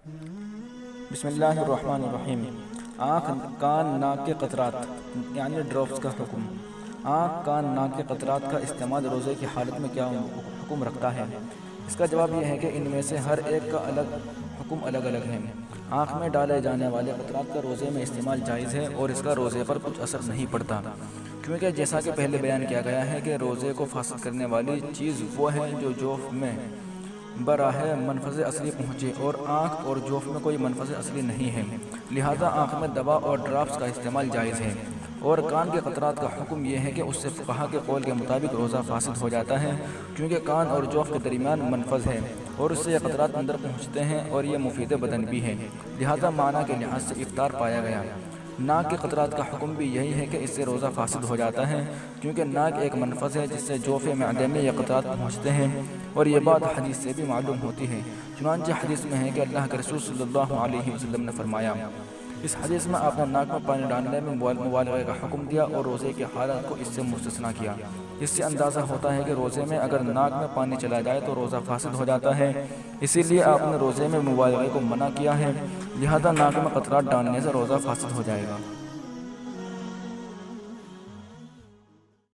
بسم اللہ الرحمن الرحیم۔ آنکھ، کان، ناک کے قطرات یعنی ڈراپس کا حکم۔ آنکھ، کان، ناک کے قطرات کا استعمال روزے کی حالت میں کیا حکم رکھتا ہے؟ اس کا جواب یہ ہے کہ ان میں سے ہر ایک کا حکم الگ الگ ہے۔ آنکھ میں ڈالے جانے والے قطرات کا روزے میں استعمال جائز ہے اور اس کا روزے پر کچھ اثر نہیں پڑتا، کیونکہ جیسا کہ پہلے بیان کیا گیا ہے کہ روزے کو فاسد کرنے والی چیز وہ ہے جو جوف میں براہ منفذ اصلی پہنچے، اور آنکھ اور جوف میں کوئی منفذ اصلی نہیں ہے، لہذا آنکھ میں دوا اور ڈراپس کا استعمال جائز ہے۔ اور کان کے قطرات کا حکم یہ ہے کہ اس سے فقہا کے قول کے مطابق روزہ فاسد ہو جاتا ہے، کیونکہ کان اور جوف کے درمیان منفذ ہے اور اس سے یہ قطرات اندر پہنچتے ہیں اور یہ مفید بدن بھی ہے، لہذا معنی کے لحاظ سے افطار پایا گیا۔ ناک کے قطرات کا حکم بھی یہی ہے کہ اس سے روزہ فاسد ہو جاتا ہے، کیونکہ ناک ایک منفذ ہے جس سے جوف معدے میں یہ قطرات پہنچتے ہیں، اور یہ بات حدیث سے بھی معلوم ہوتی ہے۔ چنانچہ حدیث میں ہے کہ اللہ کے رسول صلی اللہ علیہ وسلم نے فرمایا، اس حدیث میں آپ نے ناک میں پانی ڈالنے میں مبالغے کا حکم دیا اور روزے کی حالت کو اس سے مستثنیٰ کیا۔ اس سے اندازہ ہوتا ہے کہ روزے میں اگر ناک میں پانی چلا جائے تو روزہ فاسد ہو جاتا ہے، اسی لیے آپ نے روزے میں مبالغے کو منع کیا ہے، لہذا ناک میں قطرات ڈالنے سے روزہ فاسد ہو جائے گا۔